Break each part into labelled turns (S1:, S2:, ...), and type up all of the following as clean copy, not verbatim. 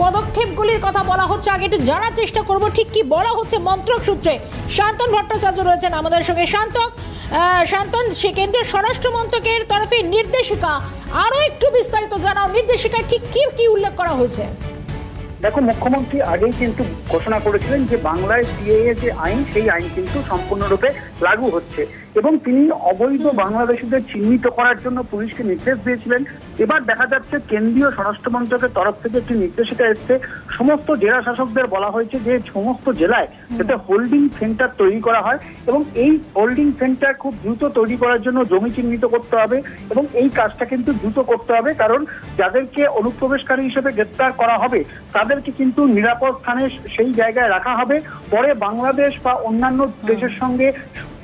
S1: পদক্ষেপগুলির কথা বলা হচ্ছে, আগে একটু জানার চেষ্টা করব ঠিক কি বলা হচ্ছে মন্ত্রক সূত্রে। শান্তন ভট্টাচার্য রয়েছেন আমাদের সঙ্গে। শান্তন, সে কেন্দ্রীয় স্বরাষ্ট্র মন্ত্রকের তরফে নির্দেশিকা, আরো একটু বিস্তারিত জানাও, নির্দেশিকায় ঠিক কি কি উল্লেখ করা হয়েছে?
S2: দেখো, মুখ্যমন্ত্রী আগেই কিন্তু ঘোষণা করেছিলেন যে বাংলায় সিএএ যে আইন, সেই আইন কিন্তু সম্পূর্ণরূপে লাগু হচ্ছে এবং তিনি অবৈধ বাংলাদেশিদের চিহ্নিত করার জন্য পুলিশকে নির্দেশ দিয়েছিলেন। এবার দেখা যাচ্ছে কেন্দ্রীয় স্বরাষ্ট্র মন্ত্রকের তরফ থেকে একটি নির্দেশিকা এসছে। সমস্ত জেলা শাসকদের বলা হয়েছে যে সমস্ত জেলায় যাতে হোল্ডিং সেন্টার তৈরি করা হয় এবং এই হোল্ডিং সেন্টার খুব দ্রুত তৈরি করার জন্য জমি চিহ্নিত করতে হবে এবং এই কাজটা কিন্তু দ্রুত করতে হবে, কারণ যাদেরকে অনুপ্রবেশকারী হিসেবে গ্রেপ্তার করা হবে তাদেরকে কিন্তু নিরাপদ স্থানে সেই জায়গায় রাখা হবে। পরে বাংলাদেশ বা অন্যান্য দেশের সঙ্গে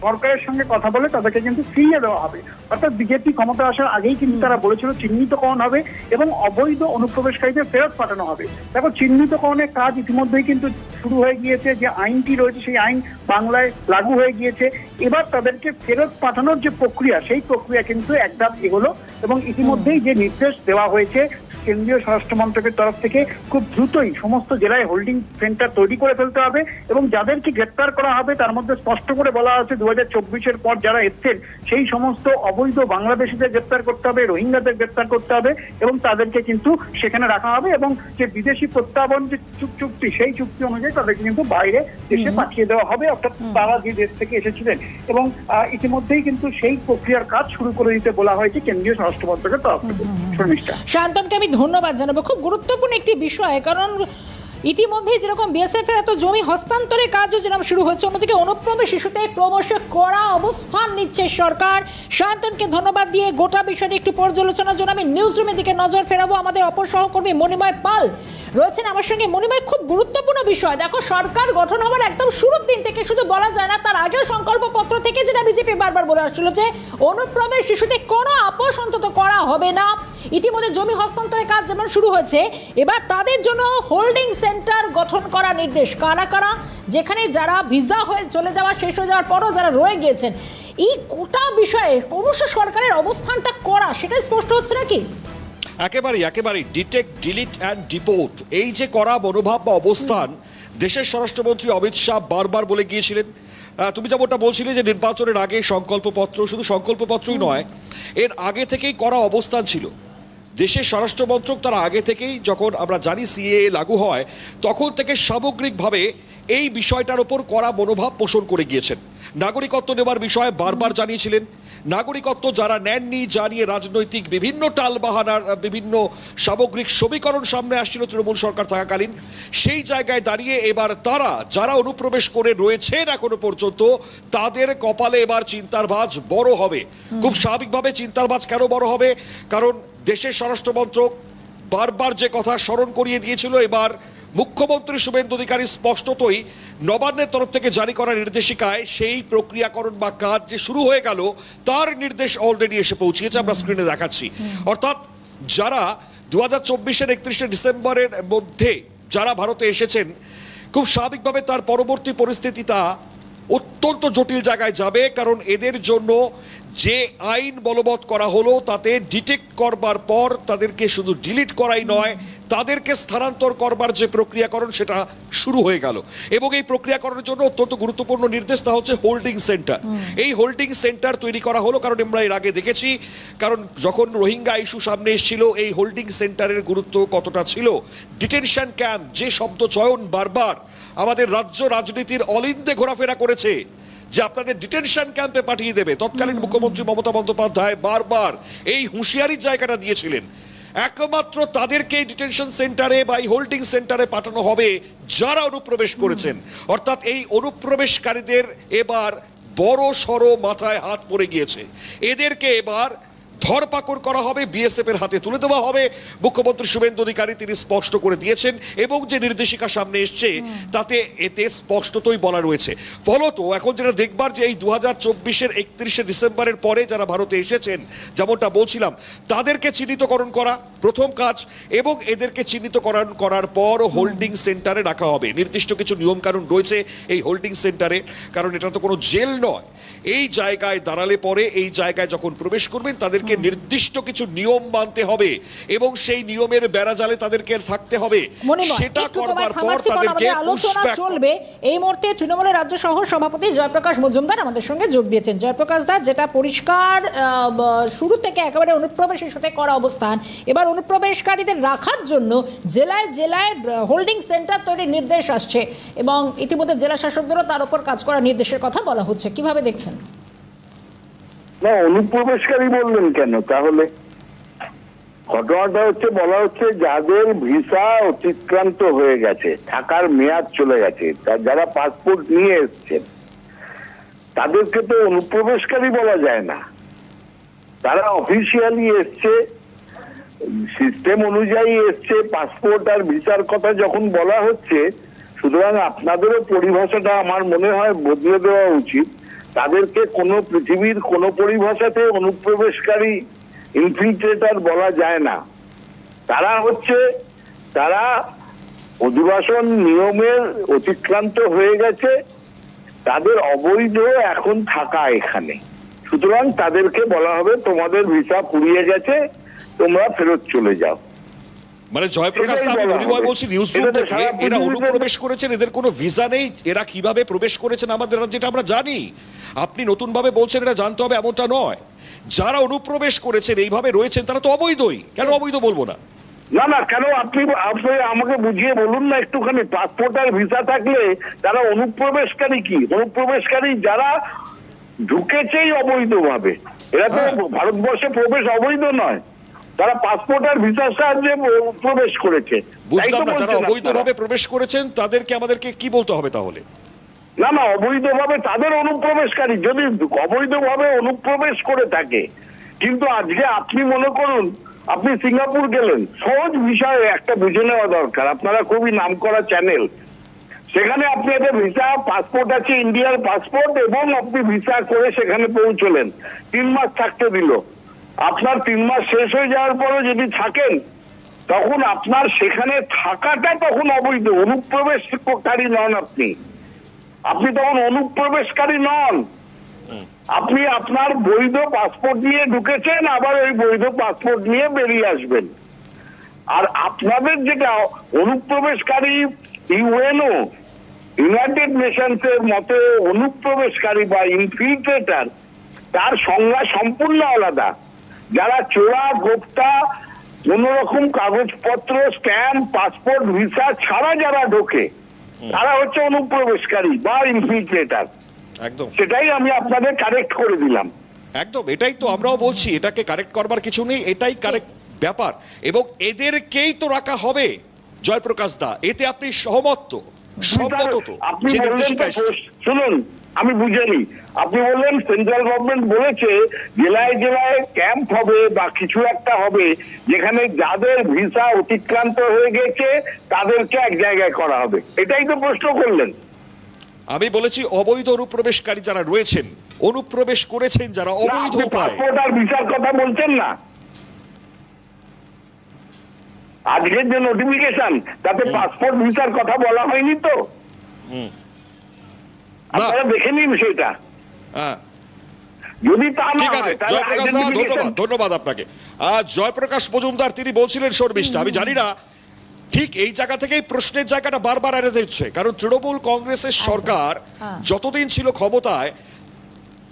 S2: সরকারের সঙ্গে কথা বলে তাদেরকে কিন্তু ফিরিয়ে দেওয়া হবে। অর্থাৎ বিজেপি ক্ষমতা আসার আগেই কিন্তু তারা বলেছিল চিহ্নিতকরণ হবে এবং অবৈধ অনুপ্রবেশকারীদের ফেরত পাঠানো হবে। দেখো, চিহ্নিতকরণের কাজ ইতিমধ্যেই কিন্তু শুরু হয়ে গিয়েছে। যে আইনটি রয়েছে সেই আইন বাংলায় লাগু হয়ে গিয়েছে। এবার তাদেরকে ফেরত পাঠানোর যে প্রক্রিয়া, সেই প্রক্রিয়া কিন্তু এক ধাপ এগোলো এবং ইতিমধ্যেই যে নির্দেশ দেওয়া হয়েছে কেন্দ্রীয় স্বরাষ্ট্র মন্ত্রকের তরফ থেকে খুব দ্রুতই সমস্ত জেলায় হোল্ডিং সেন্টার তৈরি করে ফেলতে হবে এবং যাদেরকে গ্রেপ্তার করা হবে তার মধ্যে স্পষ্ট করে বলা আছে 2024-এর পর যারা এসছেন সেই সমস্ত অবৈধ বাংলাদেশিদের গ্রেপ্তার করতে হবে, রোহিঙ্গাদের গ্রেপ্তার করতে হবে এবং তাদেরকে কিন্তু সেখানে রাখা হবে এবং যে বিদেশি প্রত্যাবর্তন যে চুক্তি, সেই চুক্তি অনুযায়ী তাদেরকে কিন্তু বাইরে দেশে পাঠিয়ে দেওয়া হবে, অর্থাৎ তারা যে দেশ থেকে এসেছিলেন। এবং ইতিমধ্যেই কিন্তু সেই প্রক্রিয়ার কাজ শুরু করে দিতে বলা হয়েছে কেন্দ্রীয় স্বরাষ্ট্র মন্ত্রকের তরফ থেকে। শর্মিষ্ঠা,
S1: শান্তনকে আমি ধন্যবাদ জানাবো। খুব গুরুত্বপূর্ণ একটি বিষয়, কারণ ইতিমধ্যে যেরকম বিএসএফ এর এত জমি হস্তান্তরের কাজও যেরকম শুরু হচ্ছে, অন্যদিকে অনুপ্রবেশ ইস্যুতে ক্রমশ কড়া অবস্থান নিচ্ছে সরকার। শান্তনকে ধন্যবাদ দিয়ে গোটা বিষয়টি একটু পর্যালোচনার জন্য আমি নিউজ রুমের দিকে নজর ফেরাবো। আমাদের অপর সহকর্মী মণিময় পাল রয়েছেন আমার সঙ্গে। মণিময়, খুব গুরুত্বপূর্ণ বিষয়। দেখো, সরকার গঠন হওয়ার একদম শুরুর দিন থেকে, শুধু বলা যায় না, তার আগেও সংকল্পপত্র থেকে যেটা বিজেপি বারবার বলে আসছিল যে অনুপ্রবেশ ইস্যুতে কোনো আপোষ অন্তত করা হবে না। ইতিমধ্যে জমি হস্তান্তরের কাজ যেমন শুরু হয়েছে, এবার তাদের জন্য হোল্ডিং সেন্টার গঠন করা নির্দেশ। কারা কারা, যেখানে যারা ভিসা হয়ে চলে যাওয়া শেষ হয়ে যাওয়ার পরও যারা রয়ে গিয়েছেন, এই গোটা বিষয়ে ক্রমশ সরকারের অবস্থানটা করা, সেটাই স্পষ্ট হচ্ছে নাকি?
S3: একেবারেই ডিটেক্ট, ডিলিট অ্যান্ড ডিপোর্ট, এই যে করা মনোভাব বা অবস্থান দেশের স্বরাষ্ট্রমন্ত্রী অমিত শাহ বারবার বলে গিয়েছিলেন। তুমি যেমনটা বলছিলে যে নির্বাচনের আগে সংকল্পপত্র, শুধু সংকল্পপত্রই নয়, এর আগে থেকেই করা অবস্থান ছিল দেশের স্বরাষ্ট্র মন্ত্রক। তারা আগে থেকেই, যখন আমরা জানি সিএএ লাগু হয়, তখন থেকে সামগ্রিকভাবে এই বিষয়টার ওপর কড়া মনোভাব পোষণ করে গিয়েছেন। নাগরিকত্ব নেওয়ার বিষয়ে বারবার জানিয়েছিলেন। নাগরিকত্ব যারা নেননি, জানিয়ে রাজনৈতিক বিভিন্ন টালবাহানার বিভিন্ন সামগ্রিক সমীকরণ সামনে আসছিল তৃণমূল সরকার থাকাকালীন, সেই জায়গায় দাঁড়িয়ে এবার তারা যারা অনুপ্রবেশ করে রয়েছেন এখনো পর্যন্ত, তাদের কপালে এবার চিন্তার ভাঁজ বড় হবে। খুব স্বাভাবিকভাবে চিন্তার ভাঁজ কেন বড় হবে? কারণ দেশের স্বরাষ্ট্র মন্ত্রক বারবার যে কথা স্মরণ করিয়ে দিয়েছিল, এবার মুখ্যমন্ত্রী শুভেন্দু অধিকারী স্পষ্টতই নবান্নের তরফ থেকে জারি করা নির্দেশিকায় সেই প্রক্রিয়াকরণ বা কাজ যে শুরু হয়ে গেল, তার নির্দেশ অলরেডি এসে পৌঁছিয়েছে, আমরা স্ক্রিনে দেখাচ্ছি। অর্থাৎ যারা 2024-এর 31শে ডিসেম্বরের মধ্যে যারা ভারতে এসেছেন, খুব স্বাভাবিকভাবে তার পরবর্তী পরিস্থিতিটা অত্যন্ত জটিল জায়গায় যাবে, কারণ এদের জন্য যে আইন বলবৎ করা হলো তাতে ডিটেক্ট করবার পর তাদেরকে শুধু ডিলিট করাই নয়, তাদেরকে স্থানান্তর করবার যে প্রক্রিয়াকরণ সেটা শুরু হয়ে গেল। এবং এই প্রক্রিয়াকরণের জন্য অত্যন্ত গুরুত্বপূর্ণ নির্দেশ তা হচ্ছে হোল্ডিং সেন্টার। এই হোল্ডিং সেন্টার তৈরি করা হলো কারণ আমরা এর আগে দেখেছি, কারণ যখন রোহিঙ্গা ইস্যু সামনে এসেছিল, এই হোল্ডিং সেন্টারের গুরুত্ব কতটা ছিল। ডিটেনশন ক্যাম্প, যে শব্দ চয়ন বারবার আমাদের রাজ্য রাজনীতির অলিন্দে ঘোরাফেরা করেছে, যে আপনাদের ডিটেনশন ক্যাম্পে পাঠিয়ে দেবে, তৎকালীন মুখ্যমন্ত্রী মমতা বন্দ্যোপাধ্যায় বারবার এই হুঁশিয়ারির জায়গাটা দিয়েছিলেন। একমাত্র তাদেরকে ডিটেনশন সেন্টারে বা এই হোল্ডিং সেন্টারে পাঠানো হবে যারা অনুপ্রবেশ করেছেন। অর্থাৎ এই অনুপ্রবেশকারীদের এবার বড় সড়ো মাথায় হাত পড়ে গিয়েছে। এদেরকে এবার ধরপাকড় করা হবে, বিএসএফ এর হাতে তুলে দেওয়া হবে। মুখ্যমন্ত্রী শুভেন্দু অধিকারী তিনি স্পষ্ট করে দিয়েছেন এবং যে নির্দেশিকা সামনে এসছে তাতে এতে স্পষ্টতই বলা রয়েছে। ফলত এখন যেটা দেখবার যে এই 2024-এর 31শে ডিসেম্বরের পরে যারা ভারতে এসেছেন, যেমনটা বলছিলাম, তাদেরকে চিহ্নিতকরণ করা প্রথম কাজ এবং এদেরকে চিহ্নিতকরণ করার পর হোল্ডিং সেন্টারে রাখা হবে। নির্দিষ্ট কিছু নিয়মকানুন রয়েছে এই হোল্ডিং সেন্টারে, কারণ এটা তো কোনো জেল নয়। এই জায়গায় দাঁড়ালে পরে, এই জায়গায় যখন প্রবেশ করবেন তাদের তাদেরকে নির্দিষ্ট কিছু নিয়ম মানতে হবে এবং সেই নিয়মের বেড়াজালে তাদেরকে থাকতে হবে।
S1: মণিময়,
S3: সেটা
S1: একটু
S3: করবার
S1: তোমায়
S3: পর
S1: থামাচ্ছি, কারণ
S3: তাদেরকে
S1: আমাদের আলোচনা
S3: pushback
S1: চলবে। এই মুহূর্তে তৃণমূলের রাজ্য সহ সভাপতি জয়প্রকাশ মজুমদার আমাদের সঙ্গে যোগ দিয়েছেন। জয়প্রকাশ দা, যেটা পরিষ্কার শুরু থেকে একেবারে অনুপ্রবেশ ইস্যুতে করা অবস্থান, এবার অনুপ্রবেশকারীদের রাখার জন্য জেলায় জেলায় হোল্ডিং সেন্টার তৈরির নির্দেশ আসছে এবং ইতিমধ্যে জেলা শাসকদেরও তার উপর কাজ করার নির্দেশের কথা বলা হচ্ছে। কিভাবে দেখছেন?
S4: না, অনুপ্রবেশকারী বললেন কেন তাহলে? ঘটনাটা হচ্ছে, বলা হচ্ছে যাদের ভিসা অতিক্রান্ত হয়ে গেছে, থাকার মেয়াদ চলে গেছে, যারা পাসপোর্ট নিয়ে এসছেন তাদেরকে তো অনুপ্রবেশকারী বলা যায় না। তারা অফিসিয়ালি এসছে, সিস্টেম অনুযায়ী এসছে, পাসপোর্ট আর ভিসার কথা যখন বলা হচ্ছে, সুতরাং আপনাদেরও পরিভাষাটা আমার মনে হয় বদলে দেওয়া উচিত। তাদেরকে কোনো পৃথিবীর কোনো পরিভাষাতে অনুপ্রবেশকারী, ইনফিল্ট্রেটর বলা যায় না। তারা অধিবাসন নিয়মের অতিক্রান্ত হয়ে গেছে, তাদের অবৈধ এখন থাকা এখানে, সুতরাং তাদেরকে বলা হবে তোমাদের ভিসা ফুরিয়ে গেছে, তোমরা ফেরত চলে যাও।
S3: মানে জয়প্রকাশ দা, আমি মণিময় বলছি নিউজ রুম থেকে, এরা অনুপ্রবেশ করেছেন, এদের কোনো ভিসা নেই, এরা কিভাবে প্রবেশ করেছেন আমাদের রাজ্যে আমরা জানি। আপনি নতুন ভাবে বলছেন এটা জানতে হবে এমনটা নয়। যারা অনুপ্রবেশ করেছেন এইভাবে রয়েছেন তারা তো অবৈধই। কেন অবৈধ বলবো না?
S4: না না, কেন? আপনি আমাকে বুঝিয়ে বলুন না একটুখানি। পাসপোর্ট আর ভিসা থাকলে তারা অনুপ্রবেশকারী কি? অনুপ্রবেশকারী যারা ঢুকেছেই অবৈধভাবে, এরা তো ভারতবর্ষে প্রবেশ অবৈধ নয়, তারা পাসপোর্ট আর ভিসার সাহায্যে প্রবেশ করেছে।
S3: বুঝলাম না, যারা অবৈধভাবে প্রবেশ করেছেন তাদেরকে আমাদেরকে কি বলতে হবে তাহলে?
S4: না না, অবৈধভাবে তাদের অনুপ্রবেশকারী। যদি অবৈধভাবে অনুপ্রবেশ করে থাকে, কিন্তু আজকে আপনি মনে করুন আপনি সিঙ্গাপুর গেলেন, সহজ বিষয়ে একটা বুঝে নেওয়া দরকার। আপনারা খুবই নামকরা চ্যানেল, সেখানে আপনি একটা ভিসা, পাসপোর্ট আছে ইন্ডিয়ার পাসপোর্ট, এবং আপনি ভিসা করে সেখানে পৌঁছলেন, 3 মাস থাকতে দিল। আপনার 3 মাস শেষ হয়ে যাওয়ার পরে যদি থাকেন, তখন আপনার সেখানে থাকাটা তখন অবৈধ, অনুপ্রবেশকারী নন আপনি তখন অনুপ্রবেশকারী নন। আপনি আপনার বৈধ পাসপোর্ট নিয়ে ঢুকেছেন, আবার ওই বৈধ পাসপোর্ট নিয়ে বেরিয়ে আসবেন। আর আপনাদের যেটা অনুপ্রবেশকারী, ইউএনও, ইউনাইটেড নেশনস এর মতে অনুপ্রবেশকারী বা ইনফিল্ট্রেটর, তার সংজ্ঞা সম্পূর্ণ আলাদা। যারা চোরা গোপ্তা, কোন রকম কাগজপত্র, স্ট্যাম্প, পাসপোর্ট, ভিসা ছাড়া যারা ঢোকে, তারা হচ্ছে অনুপ্রবেশকারী বা ইনফিল্ট্রেটর।
S3: একদম,
S4: সেটাই আমি আপনাদের কারেক্ট করে দিলাম।
S3: একদম, এটাই তো আমরাও বলছি, এটাকে কারেক্ট করবার কিছু নেই, এটাই কারেক্ট ব্যাপার। এবং এদেরকেই তো রাখা হবে জয়প্রকাশ দা, এতে আপনি সহমত তো? সম্মত তো?
S4: আপনি বললেন তো, শুনুন আমি বুঝিনি, আপনি বললেন সেন্ট্রাল গভর্নমেন্ট বলেছে জেলায় জেলায় ক্যাম্প হবে বা কিছু একটা হবে, যেখানে যাদের ভিসা অতিক্রান্ত হয়ে গেছে তাদেরকে এক জায়গায় করা হবে। এটাই তো প্রশ্ন করলেন।
S3: আমি বলেছি অবৈধ অনুপ্রবেশকারী যারা রয়েছেন, অনুপ্রবেশ করেছেন যারা অবৈধ উপায়।
S4: পাসপোর্ট আর ভিসার কথা বলছেন না? আজকের যে নোটিফিকেশন, তাতে পাসপোর্ট ভিসার কথা বলা হয়নি তো? আপনারা দেখে নিন সেটা। যদি তা না
S3: ঠিক আছে
S4: হয়, তাহলে
S3: জয়প্রকাশ দা, ধন্যবাদ আপনাকে। জয়প্রকাশ মজুমদার তিনি বলছিলেন শর্মিষ্ঠা, আমি জানি না ঠিক এই জায়গা থেকেই প্রশ্নের জায়গাটা বারবার এড়ে যাচ্ছে, কারণ তৃণমূল কংগ্রেসের সরকার যতদিন ছিল ক্ষমতায়,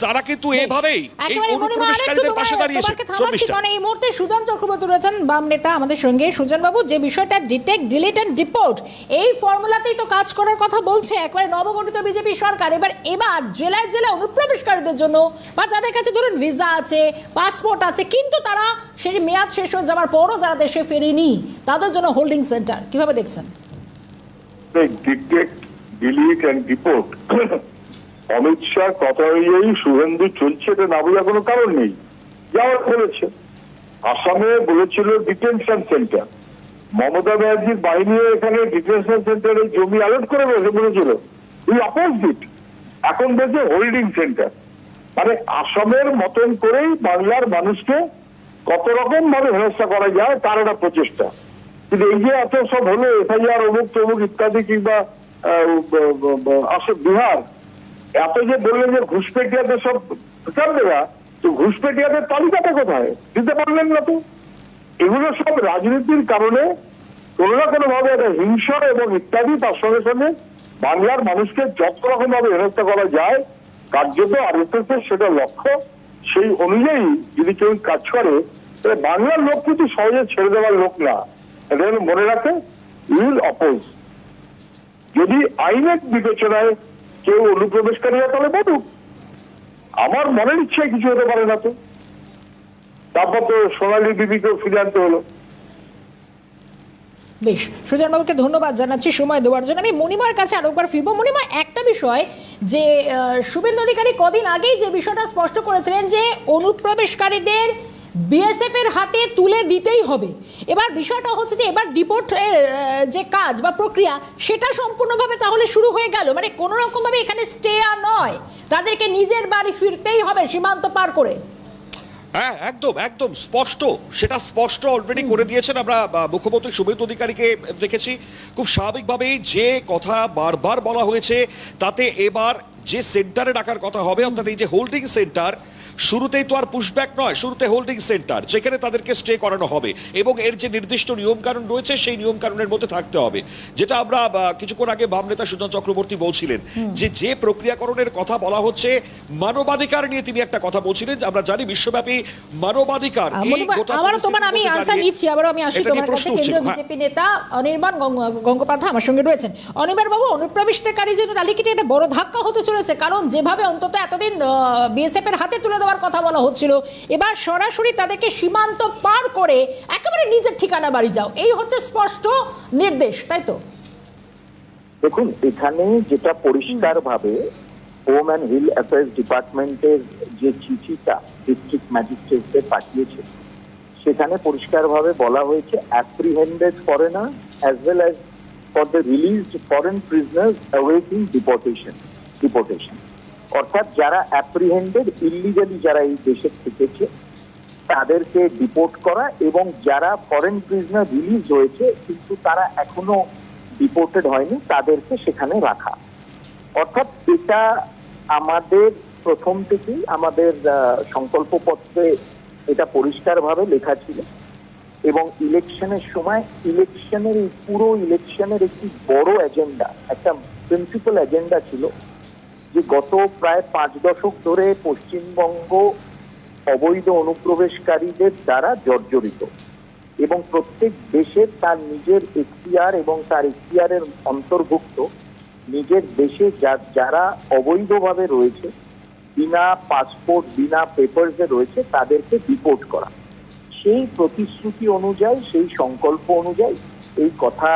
S3: তারা কিন্তু এভাবেই এই অনুপ্রবেশকারীদের পাশে দাঁড়িয়েছে।
S1: কারণ এই মুহূর্তে সুজন চক্রবর্তী রয়েছেন, বাম নেতা আমাদের সঙ্গে। সুজন বাবু, যে বিষয়টা ডিটেক্ট, ডিলিট এন্ড ডিপোর্ট, এই ফর্মুলাতেই তো কাজ করার কথা বলছে একবারে নবগঠিত বিজেপি সরকার। এবার জেলায় জেলায় অনুপ্রবেশকারীদের জন্য, বা যাদের কাছে ধরুন ভিসা আছে, পাসপোর্ট আছে, কিন্তু তারা সেই মেয়াদ শেষ হয়ে যাওয়ার পরও যারা দেশে ফেরেনি, তাদের জন্য হোল্ডিং সেন্টার, কিভাবে দেখছেন?
S4: Detect, delete and deport, Amit Shah কথা অনুযায়ী শুভেন্দু চলছে, এটা না বোঝার কোনো কারণ নেই। যাওয়ার বলেছে, আসামে বলেছিল ডিটেনশন সেন্টার, মমতা ব্যানার্জির বাহিনী এখানে ডিটেনশন সেন্টারে জমি আলট করে বলেছিল, উই অপোজড ইট। এখন বলছে হোল্ডিং সেন্টার। মানে আসামের মতন করেই বাংলার মানুষকে কত রকম ভাবে হেনস্থা করা যায় তার একটা প্রচেষ্টা। কিন্তু এই যে এত সব হলো, এফআইআর, অমুক তমুক ইত্যাদি, কিংবা বিহার, এত যে বললেন যে ঘুষপেটিয়াতে সব বিচার দেওয়া, তো ঘুষপেটিয়াদের তালিকাটা কোথায় দিতে পারলেন না তো। এগুলো সব রাজনীতির কারণে কোনো না কোনো ভাবে একটা হিংসা এবং ইত্যাদি, তার সঙ্গে সঙ্গে বাংলার মানুষকে যত রকম ভাবে হেনস্থা করা যায় কার্যত আরএসএস এর সেটা লক্ষ্য। সেই অনুযায়ী যদি কেউ কাজ করে তাহলে বাংলার লোক কিন্তু সহজে ছেড়ে দেওয়ার লোক না, এটা যেন মনে রাখে। Will oppose. যদি আইনের বিবেচনায় কেউ অনুপ্রবেশকারী হয় তাহলে বলুক, আমার মনের ইচ্ছায় কিছু হতে পারে না তো। তারপর তো সোনালী বিবিকেও ফিরে আনতে হলো।
S1: বেশ, সুজনবাবুকে ধন্যবাদ জানাচ্ছি সময় দেওয়ার জন্য। আমি মণিমার কাছে আরেকবার ফিরবো। মণিমা, একটা বিষয় যে শুভেন্দু অধিকারী কদিন আগেই যে বিষয়টা স্পষ্ট করেছিলেন যে অনুপ্রবেশকারীদের বিএসএফ এর হাতে তুলে দিতেই হবে। এবার বিষয়টা হচ্ছে যে এবার ডিপোর্টের যে কাজ বা প্রক্রিয়া সেটা সম্পূর্ণভাবে তাহলে শুরু হয়ে গেল, মানে কোনো রকমভাবে এখানে স্টে আর নয়, তাদেরকে নিজের বাড়ি ফিরতেই হবে সীমান্ত পার করে।
S3: হ্যাঁ, একদম একদম স্পষ্ট, সেটা স্পষ্ট অলরেডি করে দিয়েছেন। আমরা মুখ্যমন্ত্রী শুভেন্দু অধিকারীকে দেখেছি খুব স্বাভাবিকভাবেই যে কথা বারবার বলা হয়েছে, তাতে এবার যে সেন্টারে রাখার কথা হবে, অর্থাৎ এই যে হোল্ডিং সেন্টার, শুরুতেই তো আর পুশব্যাক নয়, শুরুতে হোল্ডিং সেন্টার যেখানে তাদেরকে স্টে করানো হবে এবং এর যে নির্দিষ্ট নিয়মকানুন রয়েছে সেই নিয়মকানুনের মধ্যে থাকতে হবে। যেটা আমরা কিছুক্ষণ আগে বাম নেতা সুজন চক্রবর্তী বলছিলেন যে প্রক্রিয়াকরণের কথা বলা হচ্ছে, মানবাধিকার নিয়ে তিনি একটা কথা বলছিলেন। আমরা জানি বিশ্বব্যাপী মানবাধিকার।
S1: আবারও তোমার আমি আনসার নিচ্ছি, আবারও আমি আসি তোমার কাছে। কেন্দ্রীয় বিজেপি নেতা অনির্বাণ গঙ্গোপাধ্যায় আমার সঙ্গে রয়েছেন। অনির্বাণ বাবু, অনুপ্রবেশকারী যে তালিকাটি একটা বড় ধাক্কা হতে চলেছে, কারণ যেভাবে অন্তত এতদিন বিএসএফ এর হাতে তুলে দেওয়ার কথা বলা হচ্ছিল, এবার সরাসরি তাদেরকে সীমান্ত পার করে একেবারে নিজের ঠিকানা বাড়ি যাও, এই হচ্ছে স্পষ্ট নির্দেশ, তাই তো?
S5: দেখুন, এখানে যেটা পরিষ্কার ভাবে হোম অ্যান্ড হিল অ্যাফেয়ার্স ডিপার্টমেন্টের যে চিঠিটা ডিস্ট্রিক্ট ম্যাজিস্ট্রেটকে পাঠিয়েছে, সেখানে পরিষ্কারভাবে বলা হয়েছে apprehended foreigner as well as for the released foreign prisoners awaiting deportation. অর্থাৎ যারা অ্যাপ্রিহেন্ডেড ইলিগালি যারা এই দেশে থেকেছে তাদেরকে ডিপোর্ট করা, এবং যারা ফরেন প্রিজনার রিলিজ হয়েছে কিন্তু তারা এখনো ডিপোর্টেড হয়নি তাদেরকে সেখানে রাখা। অর্থাৎ এটা আমাদের প্রথম থেকেই আমাদের সংকল্পপত্রে এটা পরিষ্কারভাবে লেখা ছিল, এবং ইলেকশনের সময় পুরো ইলেকশনের একটি বড় এজেন্ডা, একটা প্রিন্সিপাল এজেন্ডা ছিল যে গত প্রায় 5 দশক ধরে পশ্চিমবঙ্গ অবৈধ অনুপ্রবেশকারীদের দ্বারা জর্জরিত, এবং প্রত্যেক দেশের তার নিজের এখতিয়ার এবং তার এখতিয়ারের অন্তর্ভুক্ত নিজের দেশে যারা অবৈধভাবে রয়েছে, বিনা পাসপোর্ট বিনা পেপারসে রয়েছে, তাদেরকে ডিপোর্ট করা। সেই প্রতিশ্রুতি অনুযায়ী, সেই সংকল্প অনুযায়ী এই কথা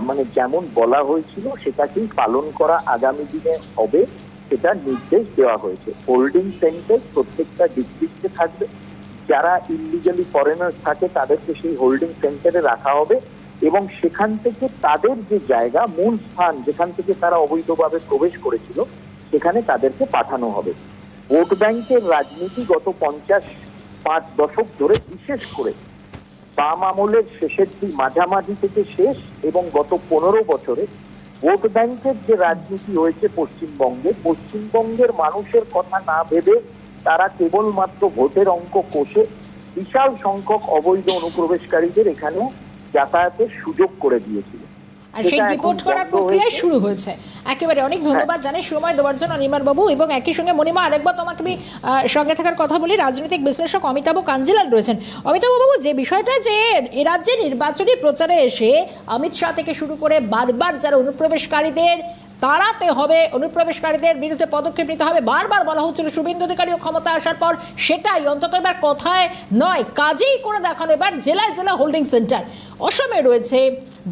S5: মানে যেমন বলা হয়েছিল সেটাকেই পালন করা আগামী দিনে হবে, সেটা নির্দেশ দেওয়া হয়েছে। হোল্ডিং সেন্টার প্রত্যেকটা ডিস্ট্রিক্টে থাকবে, যারা ইলিগালি ফরেনার্স থাকে তাদেরকে সেই হোল্ডিং সেন্টারে রাখা হবে, এবং সেখান থেকে তাদের যে জায়গা, মূল স্থান যেখান থেকে তারা অবৈধভাবে প্রবেশ করেছিল, সেখানে তাদেরকে পাঠানো হবে। ভোট ব্যাংকের রাজনীতি গত 55 দশক ধরে, বিশেষ করে বাম আমলের শেষের দিক মাঝামাঝি থেকে শেষ এবং গত 15 বছরে ভোট ব্যাংকের যে রাজনীতি হয়েছে পশ্চিমবঙ্গের মানুষের কথা না ভেবে তারা কেবলমাত্র ভোটের অঙ্ক কষে বিশাল সংখ্যক অবৈধ অনুপ্রবেশকারীদের এখানে যাতায়াতের সুযোগ করে দিয়েছিল।
S1: আর সেই ডিপোর্ট করার প্রক্রিয়া শুরু হয়েছে। একেবারে অনেক ধন্যবাদ জানাই সময় দেওয়ার জন্য অনির্বাণ বাবু। এবং একই সঙ্গে মণিমা, আরেকবার তোমাকে আমি সঙ্গে থাকার কথা বলি, রাজনৈতিক বিশ্লেষক অমিতাভ কাঞ্জিলাল রয়েছেন। অমিতাভ বাবু, যে বিষয়টা যে এ রাজ্যে নির্বাচনী প্রচারে এসে অমিত শাহ থেকে শুরু করে বারবার যারা অনুপ্রবেশকারীদের তাড়াতে হবে, অনুপ্রবেশকারীদের বিরুদ্ধে পদক্ষেপ নিতে হবে, বারবার বলা হচ্ছিল শুভেন্দু অধিকারীও ক্ষমতা আসার পর সেটাই অন্তত এবার কথায় নয় কাজেই করে দেখানো। এবার জেলায় জেলা হোল্ডিং সেন্টার, অসমে রয়েছে,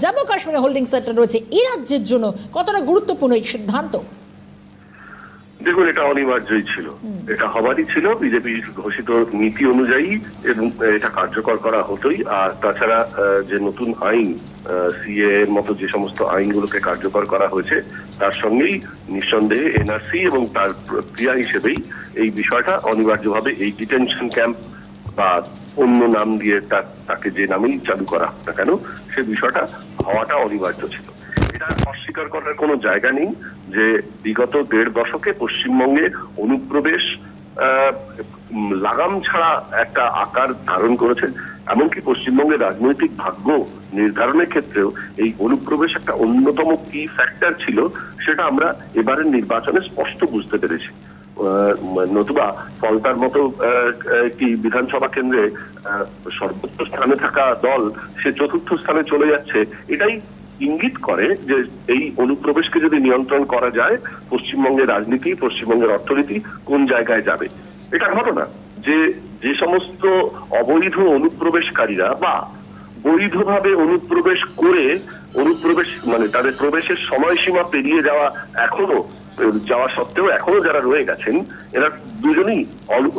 S1: জম্মু কাশ্মীরে হোল্ডিং সেন্টার রয়েছে, এই রাজ্যের জন্য কতটা গুরুত্বপূর্ণ এই সিদ্ধান্ত?
S6: দেখুন, এটা অনিবার্যই ছিল, এটা হবারই ছিল, বিজেপি ঘোষিত নীতি অনুযায়ী, এবং এটা কার্যকর করা হতোই। আর তাছাড়া যে নতুন আইন সিএ এর মতো যে সমস্ত আইনগুলোকে কার্যকর করা হয়েছে তার সঙ্গেই নিঃসন্দেহে এনআরসি এবং তার ক্রিয়া হিসেবেই এই বিষয়টা অনিবার্যভাবে এই ডিটেনশন ক্যাম্প বা অন্য নাম দিয়ে তাকে যে নামেই চালু করা হোক না কেন, সে বিষয়টা হওয়াটা অনিবার্য ছিল। এটা অস্বীকার করার কোনো জায়গা নেই যে বিগত 1.5 দশকে পশ্চিমবঙ্গে অনুপ্রবেশ লাগাম ছাড়া একটা আকার ধারণ করেছে। এমনকি পশ্চিমবঙ্গের রাজনৈতিক ভাগ্য নির্ধারণের ক্ষেত্রেও এই অনুপ্রবেশ একটা অন্যতম কি ফ্যাক্টর ছিল, সেটা আমরা এবারের নির্বাচনে স্পষ্ট বুঝতে পেরেছি। নতুবা ফলতার মতো একটি বিধানসভা কেন্দ্রে সর্বোচ্চ স্থানে থাকা দল সে চতুর্থ স্থানে চলে যাচ্ছে, এটাই ইঙ্গিত করে যে এই অনুপ্রবেশকে যদি নিয়ন্ত্রণ করা যায়, পশ্চিমবঙ্গের রাজনীতি, পশ্চিমবঙ্গের অর্থনীতি কোন জায়গায় যাবে। এটা ঘটনা যে সমস্ত অবৈধ অনুপ্রবেশকারীরা বা বৈধভাবে অনুপ্রবেশ করে অনুপ্রবেশ মানে তাদের প্রবেশের সময়সীমা পেরিয়ে যাওয়া সত্ত্বেও এখনো যারা রয়ে গেছেন, এরা দুজনেই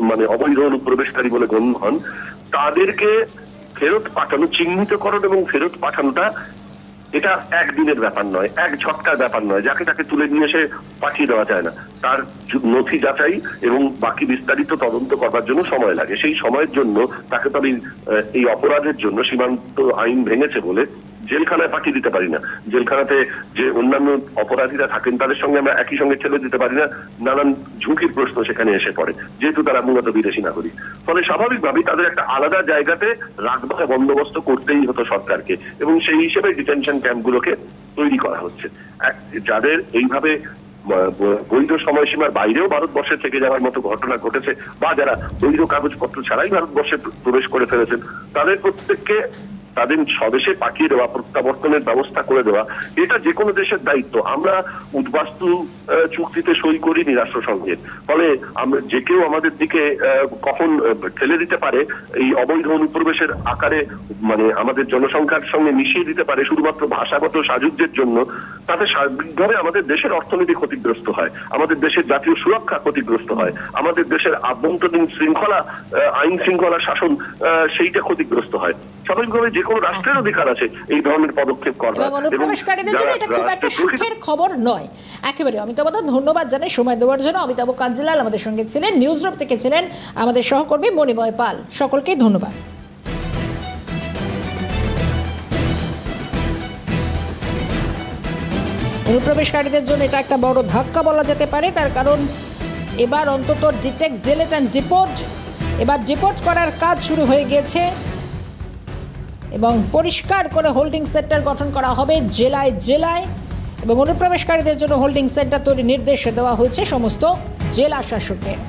S6: মানে অবৈধ অনুপ্রবেশকারী বলে গণ্য হন। তাদেরকে ফেরত পাঠানো, চিহ্নিতকরণ এবং ফেরত পাঠানোটা এটা একদিনের ব্যাপার নয়, এক ঝটকার ব্যাপার নয়। যাকে তাকে তুলে নিয়ে এসে পাঠিয়ে দেওয়া যায় না। তার নথি যাচাই এবং বাকি বিস্তারিত তদন্ত করবার জন্য সময় লাগে। সেই সময়ের জন্য তাকে তো আমি এই অপরাধের জন্য সীমান্ত আইন ভেঙেছে বলে জেলখানায় পাঠিয়ে দিতে পারি না। জেলখানাতে যে অন্যান্য অপরাধীরা থাকেন তাদের সঙ্গে আমরা একই সঙ্গে ছেড়ে দিতে পারি না। নানান ঝুঁকির প্রশ্ন সেখানে এসে পড়ে, যেহেতু তারা মূলত বিদেশি নাগরিক। ফলে স্বাভাবিকভাবেই তাদের একটা আলাদা জায়গাতে রাখবার বন্দোবস্ত করতেই হতো সরকারকে, এবং সেই হিসেবে ডিটেনশন ক্যাম্পগুলোকে তৈরি করা হচ্ছে। যাদের এইভাবে বৈধ সময়সীমার বাইরেও ভারতবর্ষে থেকে যাওয়ার মতো ঘটনা ঘটেছে, বা যারা বৈধ কাগজপত্র ছাড়াই ভারতবর্ষে প্রবেশ করে ফেলেছেন, তাদের প্রত্যেককে তাদের স্বদেশে পাঠিয়ে দেওয়া, প্রত্যাবর্তনের ব্যবস্থা করে দেওয়া, এটা যে কোনো দেশের দায়িত্ব। আমরা উদ্বাস্তু চুক্তিতে সই করিনি রাষ্ট্রসংঘের। ফলে আমরা যে কেউ আমাদের দিকে কখন ঠেলে দিতে পারে এই অবৈধ অনুপ্রবেশের আকারে, মানে আমাদের জনসংখ্যার সঙ্গে মিশিয়ে দিতে পারে শুধুমাত্র ভাষাগত সাযুজ্যের জন্য। তাতে সার্বিকভাবে আমাদের দেশের অর্থনীতি ক্ষতিগ্রস্ত হয়, আমাদের দেশের জাতীয় সুরক্ষা ক্ষতিগ্রস্ত হয়, আমাদের দেশের আভ্যন্তরীণ শৃঙ্খলা, আইন শৃঙ্খলা শাসন সেইটা ক্ষতিগ্রস্ত হয়। স্বাভাবিকভাবে যে কোনো রাষ্ট্রের অধিকার আছে এই ধরনের পদক্ষেপ করার।
S1: এবং অনুপ্রবেশকারীদের জন্য এটা খুব একটা সুখের খবর নয় একেবারে। অমিতাভ দা, ধন্যবাদ জানাই সময় দেওয়ার জন্য। অমিতাভ কাঞ্জিলাল আমাদের সঙ্গে ছিলেন, নিউজ রুম থেকে ছিলেন আমাদের সহকর্মী মণিময় পাল। সকলকেই ধন্যবাদ। অনুপ্রবেশকারীদের জন্য এটা একটা বড় ধাক্কা বলা যেতে পারে, তার কারণ এবার অন্তত ডিটেক্ট, ডিলিট অ্যান্ড ডিপোর্ট, এবার ডিপোর্ট করার কাজ শুরু হয়ে গিয়েছে এবং পরিষ্কার করে হোল্ডিং সেন্টার গঠন করা হবে জেলায় জেলায়, এবং অনুপ্রবেশকারীদের জন্য হোল্ডিং সেন্টার তৈরির নির্দেশ দেওয়া হয়েছে সমস্ত জেলা শাসকের।